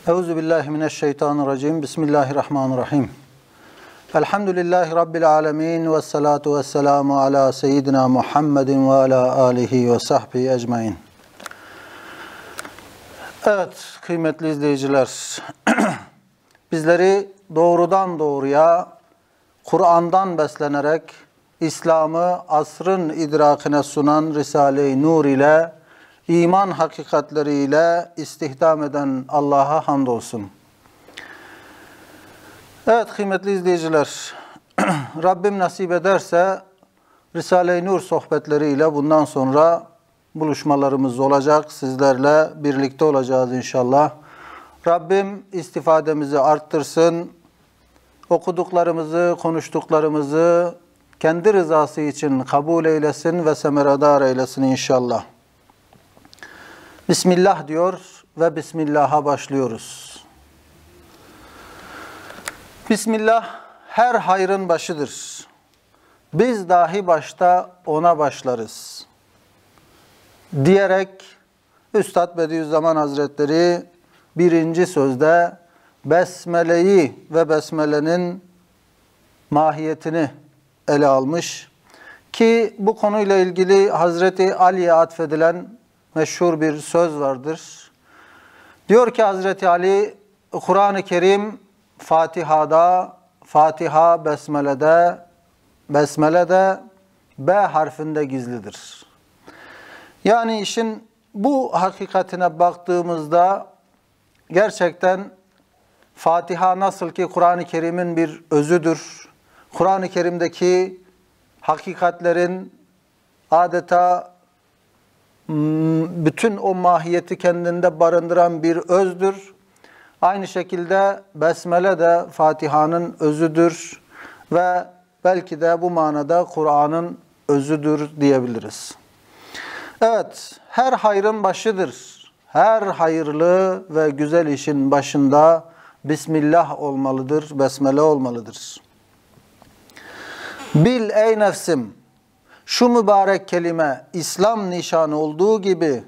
Euzubillahimineşşeytanirracim. Bismillahirrahmanirrahim. Elhamdülillahi Rabbil alemin ve salatu ve selamu ala seyyidina Muhammedin ve ala alihi ve sahbihi ecmain. Evet kıymetli izleyiciler, bizleri doğrudan doğruya Kur'an'dan beslenerek İslam'ı asrın idrakine sunan Risale-i Nur ile iman hakikatleriyle istihdam eden Allah'a hamdolsun. Evet kıymetli izleyiciler, Rabbim nasip ederse Risale-i Nur sohbetleriyle bundan sonra buluşmalarımız olacak. Sizlerle birlikte olacağız inşallah. Rabbim istifademizi arttırsın. Okuduklarımızı, konuştuklarımızı kendi rızası için kabul eylesin ve semeradar eylesin inşallah. Bismillah diyor ve Bismillah'a başlıyoruz. Bismillah her hayrın başıdır. Biz dahi başta ona başlarız diyerek Üstad Bediüzzaman Hazretleri birinci sözde Besmele'yi ve Besmele'nin mahiyetini ele almış ki bu konuyla ilgili Hazreti Ali'ye atfedilen meşhur bir söz vardır. Diyor ki Hazreti Ali, Kur'an-ı Kerim Fatiha'da, Fatiha Besmele'de B harfinde gizlidir. Yani işin bu hakikatine baktığımızda gerçekten Fatiha nasıl ki Kur'an-ı Kerim'in bir özüdür. Kur'an-ı Kerim'deki hakikatlerin adeta bütün o mahiyeti kendinde barındıran bir özdür. Aynı şekilde Besmele de Fatiha'nın özüdür ve belki de bu manada Kur'an'ın özüdür diyebiliriz. Evet, her hayrın başıdır. Her hayırlı ve güzel işin başında Bismillah olmalıdır, Besmele olmalıdır. Bil ey nefsim, şu mübarek kelime İslam nişanı olduğu gibi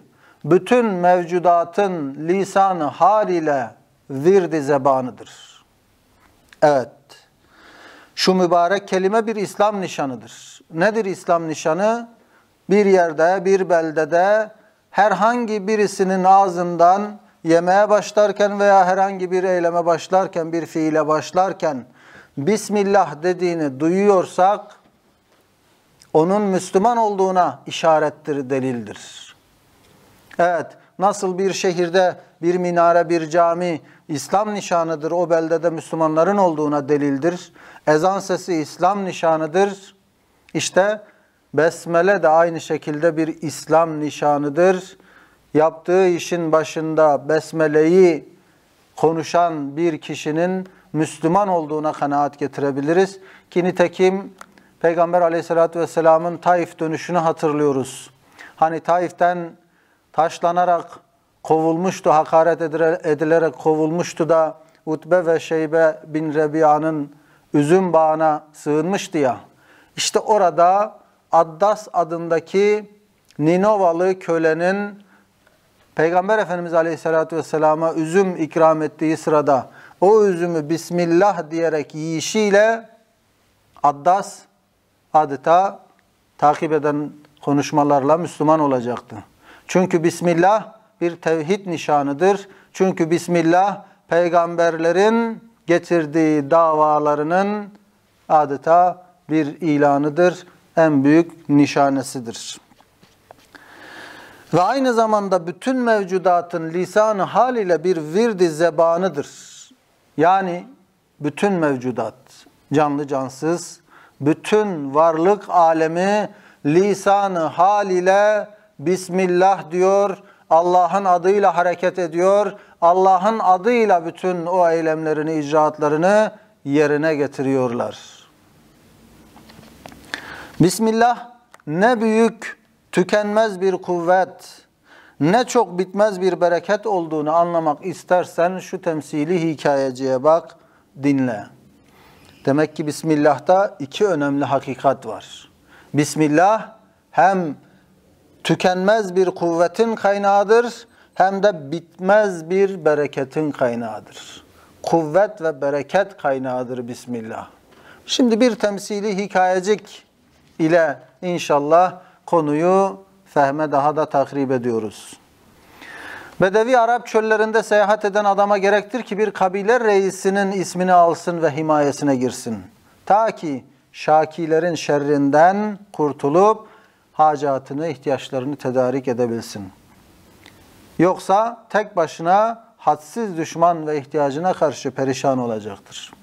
bütün mevcudatın lisanı hal ile virdi zebanıdır. Evet, şu mübarek kelime bir İslam nişanıdır. Nedir İslam nişanı? Bir yerde, bir beldede herhangi birisinin ağzından yemeye başlarken veya herhangi bir eyleme başlarken, bir fiile başlarken Bismillah dediğini duyuyorsak onun Müslüman olduğuna işarettir, delildir. Evet, nasıl bir şehirde bir minare, bir cami İslam nişanıdır, o beldede Müslümanların olduğuna delildir. Ezan sesi İslam nişanıdır. İşte Besmele de aynı şekilde bir İslam nişanıdır. Yaptığı işin başında Besmele'yi konuşan bir kişinin Müslüman olduğuna kanaat getirebiliriz. Ki nitekim Peygamber Aleyhisselatü Vesselam'ın Taif dönüşünü hatırlıyoruz. Hani Taif'ten taşlanarak kovulmuştu, hakaret edilerek kovulmuştu da Utbe ve Şeybe bin Rebiya'nın üzüm bağına sığınmıştı ya. İşte orada Addas adındaki Ninovalı kölenin Peygamber Efendimiz Aleyhisselatü Vesselam'a üzüm ikram ettiği sırada o üzümü Bismillah diyerek yiyişiyle Addas adeta takip eden konuşmalarla Müslüman olacaktı. Çünkü Bismillah bir tevhid nişanıdır. Çünkü Bismillah peygamberlerin getirdiği davalarının adeta bir ilanıdır. En büyük nişanesidir. Ve aynı zamanda bütün mevcudatın lisanı hal ile bir virdi zebanıdır. Yani bütün mevcudat, canlı cansız, bütün varlık alemi lisanı hal ile Bismillah diyor, Allah'ın adıyla hareket ediyor, Allah'ın adıyla bütün o eylemlerini, icraatlarını yerine getiriyorlar. Bismillah ne büyük, tükenmez bir kuvvet, ne çok bitmez bir bereket olduğunu anlamak istersen şu temsili hikayeciye bak, dinle. Demek ki Bismillah'ta iki önemli hakikat var. Bismillah hem tükenmez bir kuvvetin kaynağıdır, hem de bitmez bir bereketin kaynağıdır. Kuvvet ve bereket kaynağıdır Bismillah. Şimdi bir temsili hikayecik ile inşallah konuyu fehme daha da takrib ediyoruz. Bedevi Arap çöllerinde seyahat eden adama gerektir ki bir kabile reisinin ismini alsın ve himayesine girsin. Ta ki şakilerin şerrinden kurtulup hacatını, ihtiyaçlarını tedarik edebilsin. Yoksa tek başına hadsiz düşman ve ihtiyacına karşı perişan olacaktır.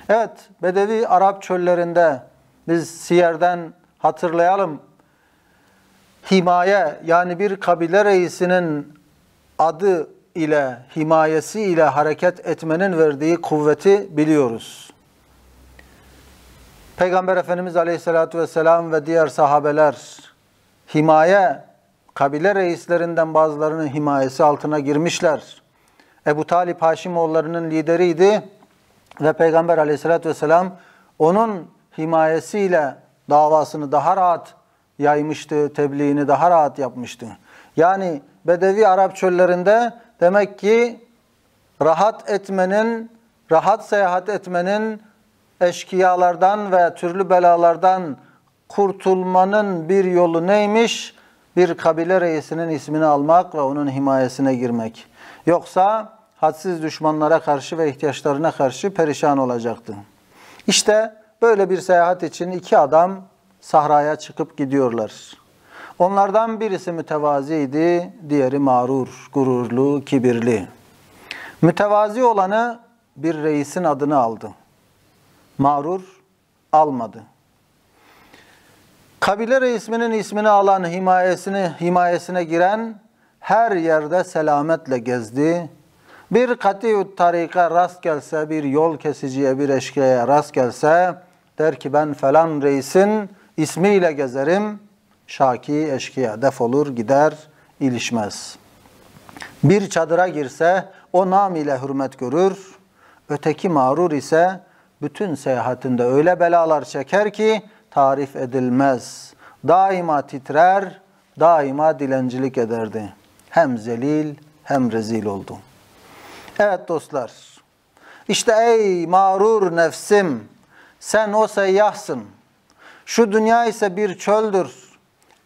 Evet, Bedevi Arap çöllerinde biz Siyer'den hatırlayalım. Himaye, yani bir kabile reisinin adı ile, himayesi ile hareket etmenin verdiği kuvveti biliyoruz. Peygamber Efendimiz Aleyhisselatü Vesselam ve diğer sahabeler himaye, kabile reislerinden bazılarının himayesi altına girmişler. Ebu Talip Haşimoğullarının lideriydi ve Peygamber Aleyhisselatü Vesselam onun himayesiyle davasını daha rahat yaymıştı, tebliğini daha rahat yapmıştı. Yani Bedevi Arap çöllerinde demek ki rahat etmenin, rahat seyahat etmenin, eşkıyalardan ve türlü belalardan kurtulmanın bir yolu neymiş? Bir kabile reisinin ismini almak ve onun himayesine girmek. Yoksa hadsiz düşmanlara karşı ve ihtiyaçlarına karşı perişan olacaktı. İşte böyle bir seyahat için iki adam sahraya çıkıp gidiyorlar. Onlardan birisi mütevaziydi, diğeri mağrur, gururlu, kibirli. Mütevazi olanı bir reisin adını aldı. Mağrur almadı. Kabile reisinin ismini alan, himayesine giren her yerde selametle gezdi. Bir kati'ut tarika rast gelse, bir yol kesiciye, bir eşkıyaya rast gelse, der ki ben falan reisin ismiyle gezerim. Şaki, eşkıya defolur gider, ilişmez. Bir çadıra girse o nam ile hürmet görür. Öteki mağrur ise bütün seyahatinde öyle belalar çeker ki tarif edilmez. Daima titrer, daima dilencilik ederdi. Hem zelil hem rezil oldu. Evet dostlar, işte ey mağrur nefsim, sen o seyyahsın. Şu dünya ise bir çöldür.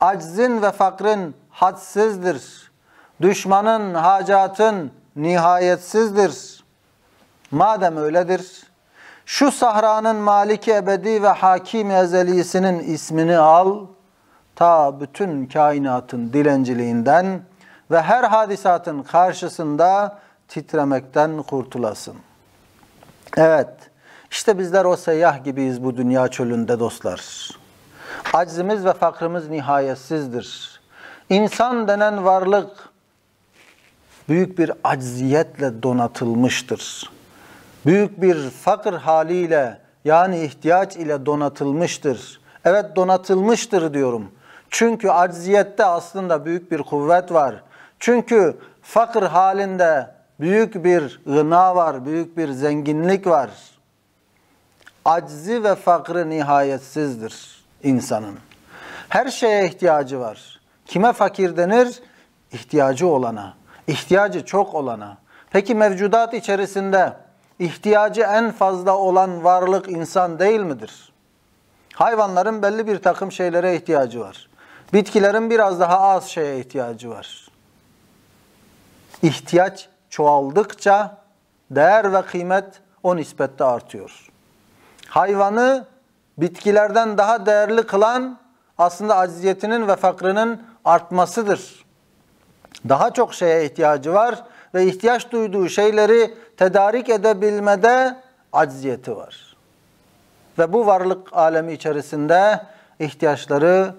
Aczin ve fakrın hadsizdir. Düşmanın, hacatın nihayetsizdir. Madem öyledir, şu sahranın maliki ebedi ve hakim ezelisinin ismini al, ta bütün kainatın dilenciliğinden ve her hadisatın karşısında titremekten kurtulasın. Evet, işte bizler o seyyah gibiyiz bu dünya çölünde dostlar. Aczimiz ve fakrımız nihayetsizdir. İnsan denen varlık büyük bir acziyetle donatılmıştır. Büyük bir fakir haliyle, yani ihtiyaç ile donatılmıştır. Evet, donatılmıştır diyorum. Çünkü acziyette aslında büyük bir kuvvet var. Çünkü fakir halinde büyük bir gına var, büyük bir zenginlik var. Aczi ve fakrı nihayetsizdir insanın. Her şeye ihtiyacı var. Kime fakir denir? İhtiyacı olana, ihtiyacı çok olana. Peki mevcudat içerisinde ihtiyacı en fazla olan varlık insan değil midir? Hayvanların belli bir takım şeylere ihtiyacı var. Bitkilerin biraz daha az şeye ihtiyacı var. İhtiyaç çoğaldıkça değer ve kıymet o nispette artıyor. Hayvanı bitkilerden daha değerli kılan aslında acziyetinin ve fakrının artmasıdır. Daha çok şeye ihtiyacı var ve ihtiyaç duyduğu şeyleri tedarik edebilmede acziyeti var. Ve bu varlık alemi içerisinde ihtiyaçları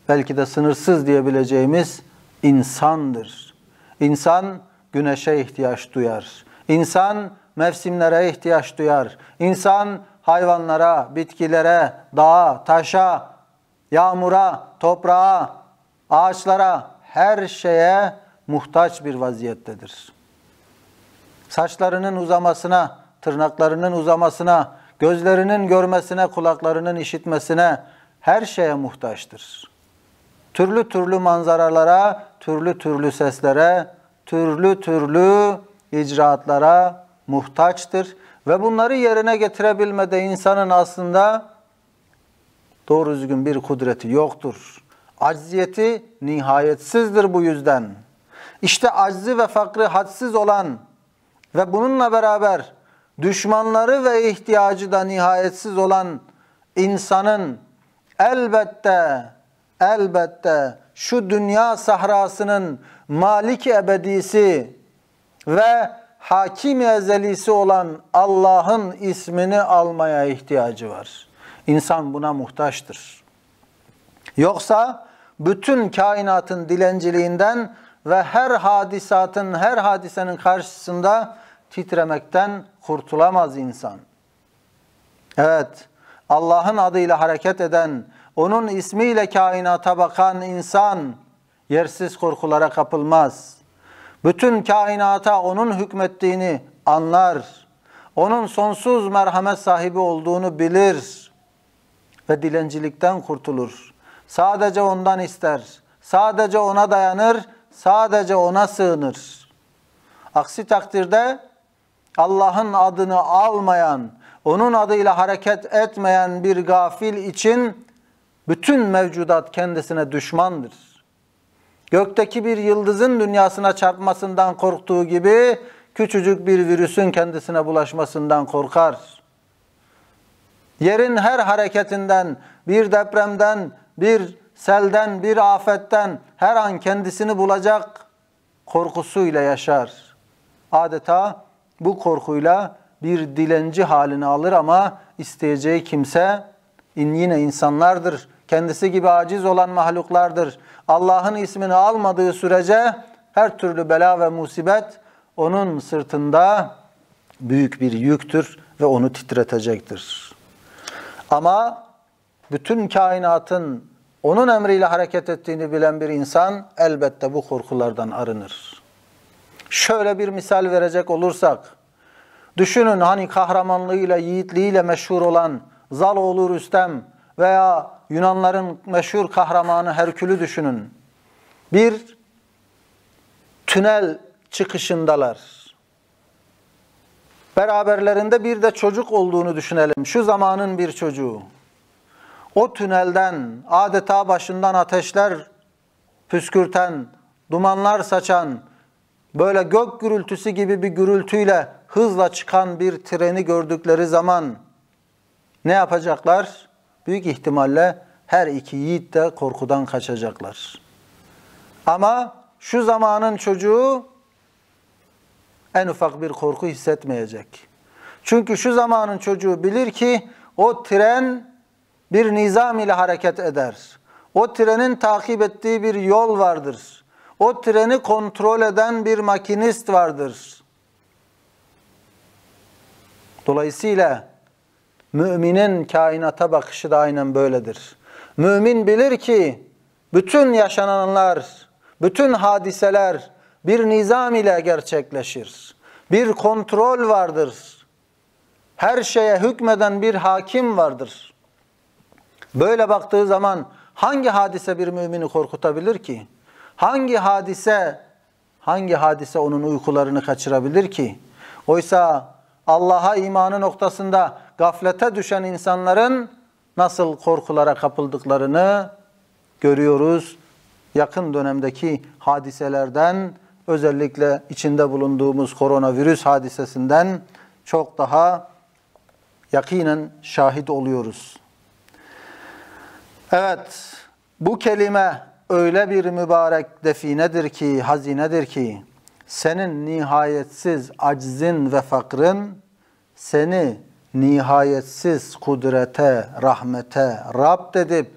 belki de sınırsız diyebileceğimiz insandır. İnsan güneşe ihtiyaç duyar. İnsan mevsimlere ihtiyaç duyar. İnsan hayvanlara, bitkilere, dağa, taşa, yağmura, toprağa, ağaçlara, her şeye muhtaç bir vaziyettedir. Saçlarının uzamasına, tırnaklarının uzamasına, gözlerinin görmesine, kulaklarının işitmesine, her şeye muhtaçtır. Türlü türlü manzaralara, türlü türlü seslere, türlü türlü icraatlara muhtaçtır. Ve bunları yerine getirebilmede insanın aslında doğru düzgün bir kudreti yoktur. Acziyeti nihayetsizdir bu yüzden. İşte aczi ve fakrı hadsiz olan ve bununla beraber düşmanları ve ihtiyacı da nihayetsiz olan insanın elbette şu dünya sahrasının maliki ebedisi ve hakim-i ezelisi olan Allah'ın ismini almaya ihtiyacı var. İnsan buna muhtaçtır. Yoksa bütün kainatın dilenciliğinden ve her hadisenin karşısında titremekten kurtulamaz insan. Evet, Allah'ın adıyla hareket eden, onun ismiyle kainata bakan insan yersiz korkulara kapılmaz. Bütün kainata onun hükmettiğini anlar. Onun sonsuz merhamet sahibi olduğunu bilir ve dilencilikten kurtulur. Sadece ondan ister, sadece ona dayanır, sadece ona sığınır. Aksi takdirde Allah'ın adını almayan, onun adıyla hareket etmeyen bir gafil için bütün mevcudat kendisine düşmandır. Gökteki bir yıldızın dünyasına çarpmasından korktuğu gibi küçücük bir virüsün kendisine bulaşmasından korkar. Yerin her hareketinden, bir depremden, bir selden, bir afetten her an kendisini bulacak korkusuyla yaşar. Adeta bu korkuyla bir dilenci halini alır ama isteyeceği kimse yine insanlardır. Kendisi gibi aciz olan mahluklardır. Allah'ın ismini almadığı sürece her türlü bela ve musibet onun sırtında büyük bir yüktür ve onu titretecektir. Ama bütün kainatın onun emriyle hareket ettiğini bilen bir insan elbette bu korkulardan arınır. Şöyle bir misal verecek olursak, düşünün hani kahramanlığıyla, yiğitliğiyle meşhur olan Zaloğlu Rüstem veya Yunanların meşhur kahramanı Herkül'ü düşünün. Bir tünel çıkışındalar. Beraberlerinde bir de çocuk olduğunu düşünelim. Şu zamanın bir çocuğu. O tünelden adeta başından ateşler püskürten, dumanlar saçan, böyle gök gürültüsü gibi bir gürültüyle hızla çıkan bir treni gördükleri zaman ne yapacaklar? Büyük ihtimalle her iki yiğit de korkudan kaçacaklar. Ama şu zamanın çocuğu en ufak bir korku hissetmeyecek. Çünkü şu zamanın çocuğu bilir ki o tren bir nizam ile hareket eder. O trenin takip ettiği bir yol vardır. O treni kontrol eden bir makinist vardır. Dolayısıyla müminin kainata bakışı da aynen böyledir. Mümin bilir ki bütün yaşananlar, bütün hadiseler bir nizam ile gerçekleşir. Bir kontrol vardır. Her şeye hükmeden bir hakim vardır. Böyle baktığı zaman hangi hadise bir mümini korkutabilir ki? Hangi hadise onun uykularını kaçırabilir ki? Oysa Allah'a imanı noktasında gaflete düşen insanların nasıl korkulara kapıldıklarını görüyoruz. Yakın dönemdeki hadiselerden, özellikle içinde bulunduğumuz koronavirüs hadisesinden çok daha yakinen şahit oluyoruz. Evet, bu kelime öyle bir mübarek definedir ki, hazinedir ki, senin nihayetsiz aczin ve fakrın seni nihayetsiz kudrete, rahmete rapt edip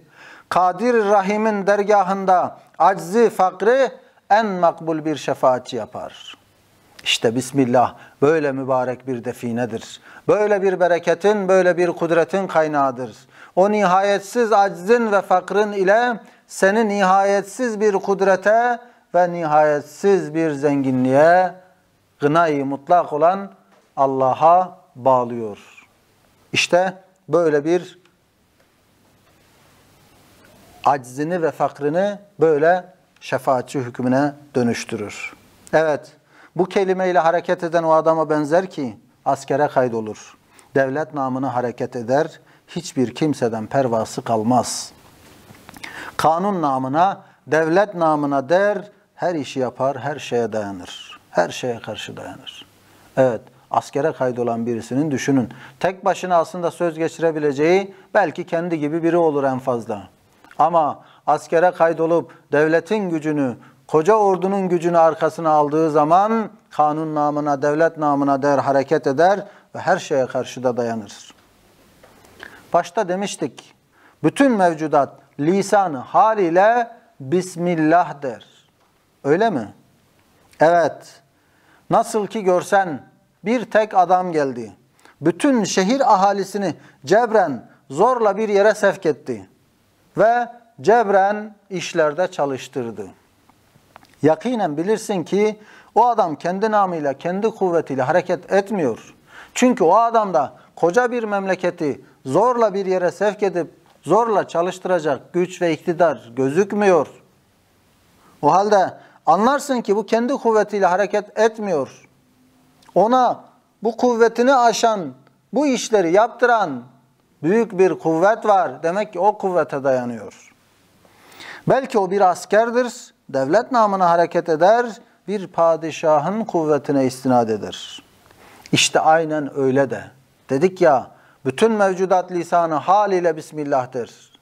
Kadir Rahim'in dergahında aczi, fakrı en makbul bir şefaatçi yapar. İşte Bismillah böyle mübarek bir definedir. Böyle bir bereketin, böyle bir kudretin kaynağıdır. O nihayetsiz aczin ve fakrın ile seni nihayetsiz bir kudrete ve nihayetsiz bir zenginliğe, gınayı mutlak olan Allah'a bağlıyor. İşte böyle bir aczini ve fakrını böyle şefaatçi hükmüne dönüştürür. Evet, bu kelimeyle hareket eden o adama benzer ki askere kaydolur. Devlet namına hareket eder, hiçbir kimseden pervası kalmaz. Kanun namına, devlet namına der, her işi yapar, her şeye dayanır. Her şeye karşı dayanır. Evet, askere kaydolan birisinin düşünün. Tek başına aslında söz geçirebileceği belki kendi gibi biri olur en fazla. Ama askere kaydolup devletin gücünü, koca ordunun gücünü arkasına aldığı zaman kanun namına, devlet namına der, hareket eder ve her şeye karşı da dayanır. Başta demiştik, bütün mevcudat lisanı haliyle Bismillah der. Öyle mi? Evet. Nasıl ki görsen bir tek adam geldi. Bütün şehir ahalisini cebren zorla bir yere sevk etti. Ve cebren işlerde çalıştırdı. Yakinen bilirsin ki o adam kendi namıyla, kendi kuvvetiyle hareket etmiyor. Çünkü o adamda koca bir memleketi zorla bir yere sevk edip zorla çalıştıracak güç ve iktidar gözükmüyor. O halde anlarsın ki bu kendi kuvvetiyle hareket etmiyor. Ona bu kuvvetini aşan, bu işleri yaptıran büyük bir kuvvet var. Demek ki o kuvvete dayanıyor. Belki o bir askerdir, devlet namına hareket eder, bir padişahın kuvvetine istinad eder. İşte aynen öyle de. Dedik ya, bütün mevcudat lisanı haliyle Bismillah'tır.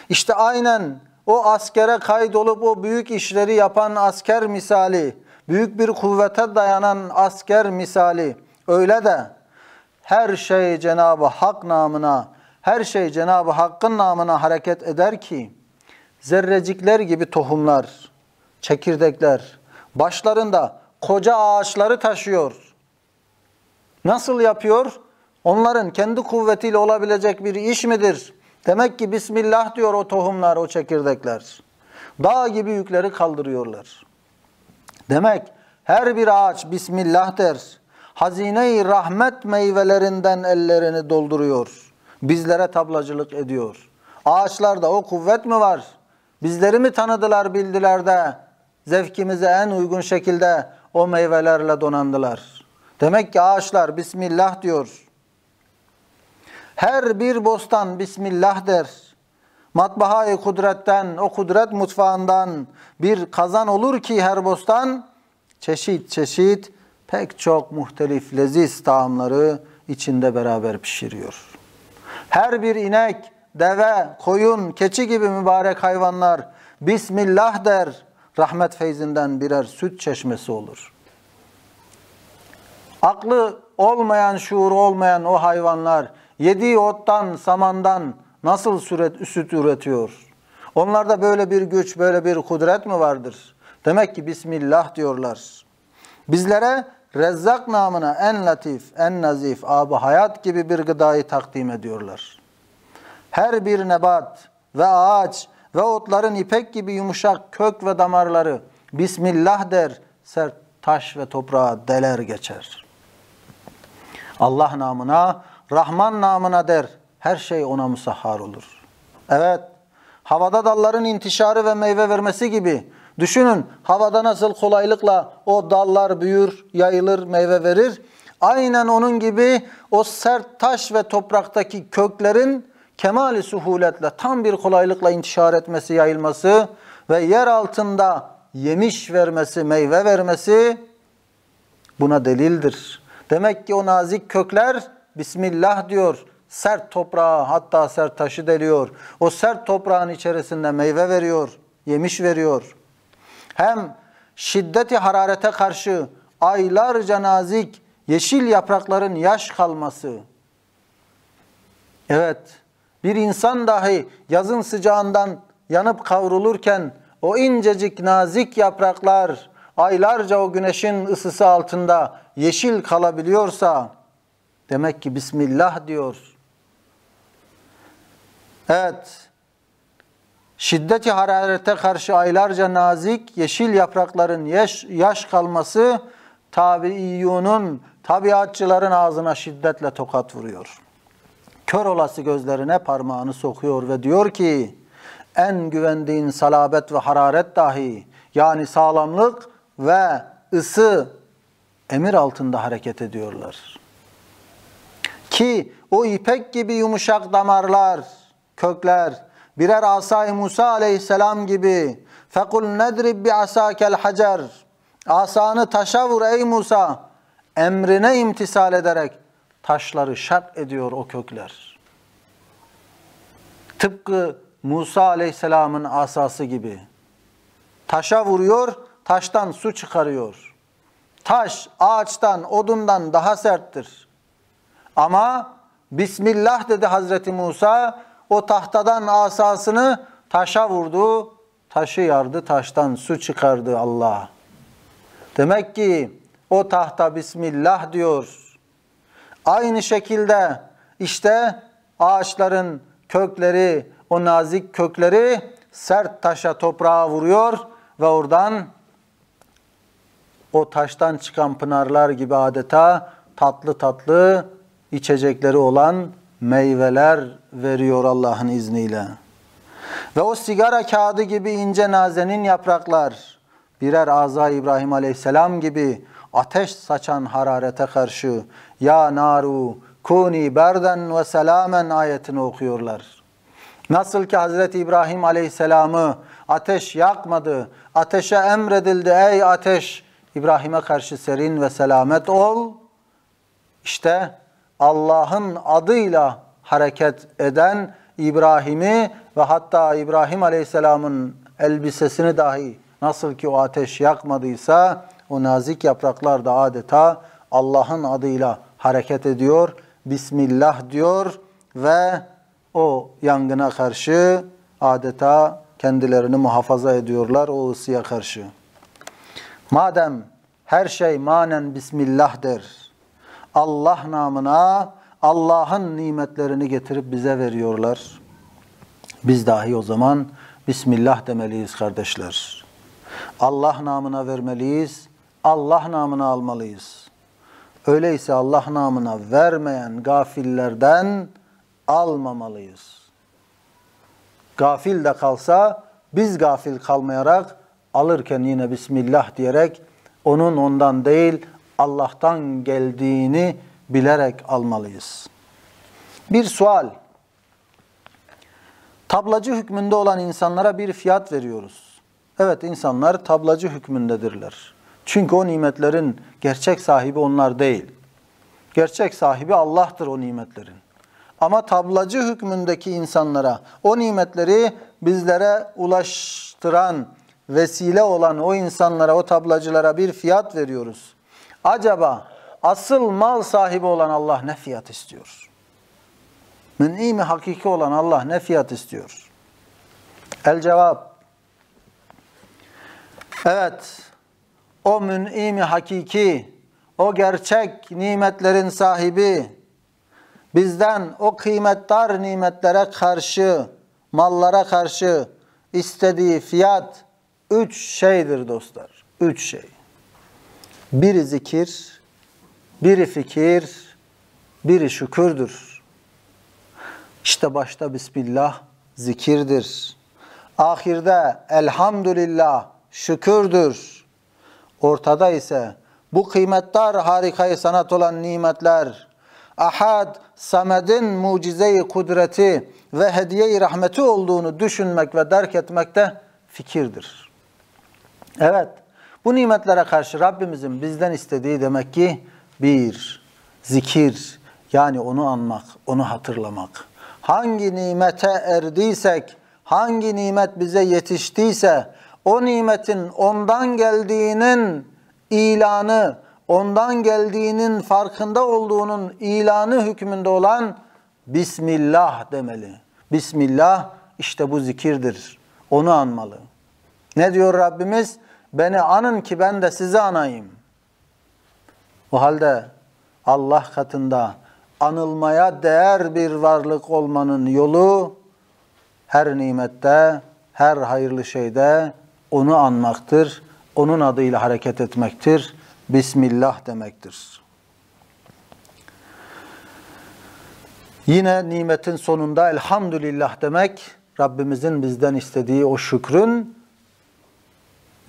İşte aynen o askere kaydolup o büyük işleri yapan asker misali, büyük bir kuvvete dayanan asker misali, öyle de her şey Cenab-ı Hak namına, her şey Cenab-ı Hakk'ın namına hareket eder ki, zerrecikler gibi tohumlar, çekirdekler, başlarında koca ağaçları taşıyor. Nasıl yapıyor? Onların kendi kuvvetiyle olabilecek bir iş midir? Demek ki Bismillah diyor o tohumlar, o çekirdekler. Dağ gibi yükleri kaldırıyorlar. Demek her bir ağaç Bismillah der. Hazine-i rahmet meyvelerinden ellerini dolduruyor. Bizlere tablacılık ediyor. Ağaçlarda o kuvvet mi var? Bizleri mi tanıdılar, bildiler de zevkimize en uygun şekilde o meyvelerle donandılar. Demek ki ağaçlar Bismillah diyor. Her bir bostan Bismillah der. Matbaha-i kudretten, o kudret mutfağından bir kazan olur ki her bostan, çeşit çeşit pek çok muhtelif leziz taamları içinde beraber pişiriyor. Her bir inek, deve, koyun, keçi gibi mübarek hayvanlar Bismillah der, rahmet feyzinden birer süt çeşmesi olur. Aklı olmayan, şuuru olmayan o hayvanlar yediği ottan, samandan nasıl süt üretiyor? Onlarda böyle bir güç, böyle bir kudret mi vardır? Demek ki Bismillah diyorlar. Bizlere Rezzak namına en latif, en nazif, ab-ı hayat gibi bir gıdayı takdim ediyorlar. Her bir nebat ve ağaç ve otların ipek gibi yumuşak kök ve damarları Bismillah der, sert taş ve toprağa deler geçer. Allah namına, Rahman namına der, her şey ona musahhar olur. Evet, havada dalların intişarı ve meyve vermesi gibi, düşünün havada nasıl kolaylıkla o dallar büyür, yayılır, meyve verir. Aynen onun gibi o sert taş ve topraktaki köklerin kemali suhuletle, tam bir kolaylıkla intişar etmesi, yayılması ve yer altında yemiş vermesi, meyve vermesi buna delildir. Demek ki o nazik kökler Bismillah diyor, sert toprağı, hatta sert taşı deliyor. O sert toprağın içerisinde meyve veriyor, yemiş veriyor. Hem şiddeti hararete karşı aylarca nazik yeşil yaprakların yaş kalması. Evet, bir insan dahi yazın sıcağından yanıp kavrulurken o incecik nazik yapraklar aylarca o güneşin ısısı altında yeşil kalabiliyorsa demek ki Bismillah diyor. Evet, şiddeti hararete karşı aylarca nazik yeşil yaprakların yaş kalması tabiiyyunun, tabiatçıların ağzına şiddetle tokat vuruyor. Kör olası gözlerine parmağını sokuyor ve diyor ki en güvendiğin salabet ve hararet dahi, yani sağlamlık ve ısı, emir altında hareket ediyorlar. Ki o ipek gibi yumuşak damarlar, kökler, birer asa-i Musa aleyhisselam gibi فَقُلْ نَدْرِبْ بِعَسَاكَ الْحَجَرِ Asanı taşa vur ey Musa, emrine imtisal ederek taşları şak ediyor o kökler. Tıpkı Musa aleyhisselamın asası gibi. Taşa vuruyor, taştan su çıkarıyor. Taş ağaçtan, odundan daha serttir. Ama Bismillah dedi Hazreti Musa, o tahtadan asasını taşa vurdu, taşı yardı, taştan su çıkardı Allah. Demek ki o tahta Bismillah diyor. Aynı şekilde işte ağaçların kökleri, o nazik kökleri sert taşa, toprağa vuruyor ve oradan o taştan çıkan pınarlar gibi adeta tatlı tatlı içecekleri olan meyveler veriyor Allah'ın izniyle. Ve o sigara kağıdı gibi ince nazenin yapraklar birer Aza İbrahim Aleyhisselam gibi ateş saçan hararete karşı ya naru kuni berden ve selamen ayetini okuyorlar. Nasıl ki Hazreti İbrahim Aleyhisselam'ı ateş yakmadı, ateşe emredildi ey ateş İbrahim'e karşı serin ve selamet ol. İşte Allah'ın adıyla hareket eden İbrahim'i ve hatta İbrahim Aleyhisselam'ın elbisesini dahi nasıl ki o ateş yakmadıysa o nazik yapraklar da adeta Allah'ın adıyla hareket ediyor. Bismillah diyor ve o yangına karşı adeta kendilerini muhafaza ediyorlar o ısıya karşı. Madem her şey manen Bismillah der, Allah namına Allah'ın nimetlerini getirip bize veriyorlar. Biz dahi o zaman Bismillah demeliyiz kardeşler. Allah namına vermeliyiz, Allah namına almalıyız. Öyleyse Allah namına vermeyen gafillerden almamalıyız. Gafil de kalsa biz gafil kalmayarak alırken yine Bismillah diyerek onun ondan değil Allah'tan geldiğini bilerek almalıyız. Bir sual. Tablacı hükmünde olan insanlara bir fiyat veriyoruz. Evet, insanlar tablacı hükmündedirler. Çünkü o nimetlerin gerçek sahibi onlar değil. Gerçek sahibi Allah'tır o nimetlerin. Ama tablacı hükmündeki insanlara o nimetleri bizlere ulaştıran, vesile olan o insanlara, o tablacılara bir fiyat veriyoruz. Acaba asıl mal sahibi olan Allah ne fiyat istiyor? Mün'im-i hakiki olan Allah ne fiyat istiyor? El cevap. Evet, o mün'im-i hakiki, o gerçek nimetlerin sahibi, bizden o kıymetdar nimetlere karşı, mallara karşı istediği fiyat 3 şeydir dostlar. 3 şey. Biri zikir, biri fikir, biri şükürdür. İşte başta Bismillah zikirdir. Ahirde elhamdülillah şükürdür. Ortada ise bu kıymetdar harikayı sanat olan nimetler, Ahad, Samed'in mucize-i kudreti ve hediye-i rahmeti olduğunu düşünmek ve derk etmek de fikirdir. Evet, bu nimetlere karşı Rabbimizin bizden istediği demek ki bir, zikir, yani onu anmak, onu hatırlamak. Hangi nimete erdiysek, hangi nimet bize yetiştiyse, o nimetin ondan geldiğinin ilanı, ondan geldiğinin farkında olduğunun ilanı hükmünde olan Bismillah demeli. Bismillah işte bu zikirdir. Onu anmalı. Ne diyor Rabbimiz? Beni anın ki ben de sizi anayım. O halde Allah katında anılmaya değer bir varlık olmanın yolu her nimette, her hayırlı şeyde onu anmaktır. Onun adıyla hareket etmektir. Bismillah demektir. Yine nimetin sonunda elhamdülillah demek, Rabbimizin bizden istediği o şükrün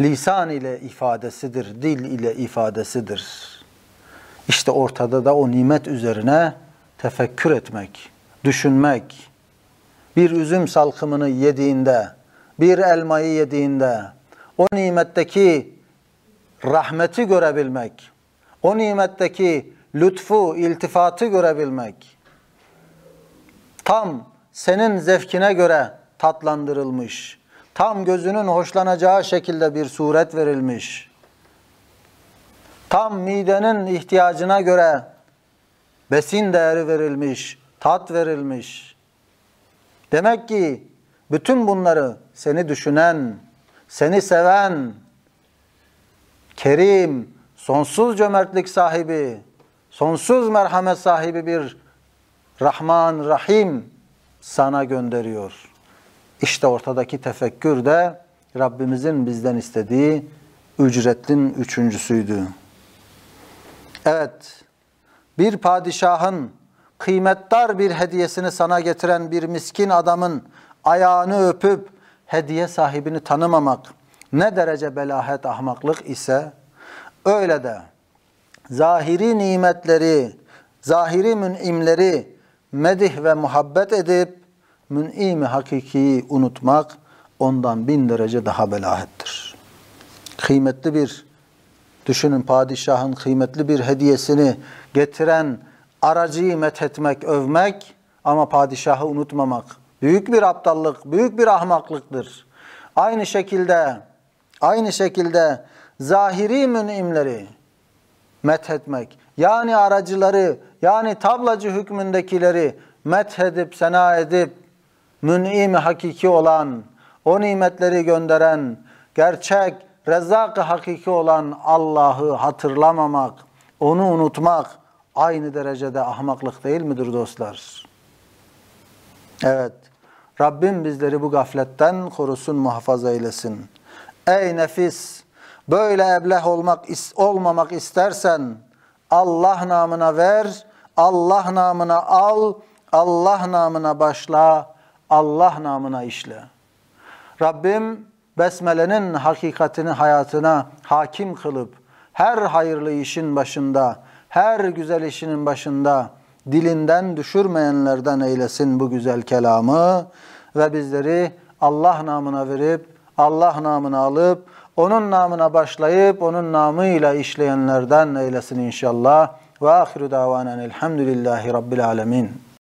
lisan ile ifadesidir, dil ile ifadesidir. İşte ortada da o nimet üzerine tefekkür etmek, düşünmek, bir üzüm salkımını yediğinde, bir elmayı yediğinde, o nimetteki rahmeti görebilmek, o nimetteki lütfu, iltifatı görebilmek, tam senin zevkine göre tatlandırılmış, tam gözünün hoşlanacağı şekilde bir suret verilmiş, tam midenin ihtiyacına göre besin değeri verilmiş, tat verilmiş. Demek ki bütün bunları seni düşünen, seni seven, kerim, sonsuz cömertlik sahibi, sonsuz merhamet sahibi bir Rahman, Rahim sana gönderiyor. İşte ortadaki tefekkür de Rabbimizin bizden istediği ücretin üçüncüsüydü. Evet, bir padişahın kıymetdar bir hediyesini sana getiren bir miskin adamın ayağını öpüp hediye sahibini tanımamak ne derece belahet, ahmaklık ise, öyle de zahiri nimetleri, zahiri mün'imleri medih ve muhabbet edip mün'im-i hakikiyi unutmak ondan 1000 derece daha belahettir. Kıymetli bir, düşünün, padişahın kıymetli bir hediyesini getiren aracıyı methetmek, övmek ama padişahı unutmamak büyük bir aptallık, büyük bir ahmaklıktır. Aynı şekilde zahiri mün'imleri methetmek, yani aracıları, yani tablacı hükmündekileri methedip, sena edip, mün'im-i hakiki olan, o nimetleri gönderen, gerçek, rezzak-ı hakiki olan Allah'ı hatırlamamak, onu unutmak aynı derecede ahmaklık değil midir dostlar? Evet, Rabbim bizleri bu gafletten korusun, muhafaza eylesin. Ey nefis, böyle ebleh olmamak istersen Allah namına ver, Allah namına al, Allah namına başla, Allah namına işle. Rabbim besmelenin hakikatini hayatına hakim kılıp her hayırlı işin başında, her güzel işinin başında dilinden düşürmeyenlerden eylesin bu güzel kelamı ve bizleri Allah namına verip, Allah namına alıp, onun namına başlayıp, onun namıyla işleyenlerden eylesin inşallah. Ve ahiru davanen elhamdülillahi rabbil alemin.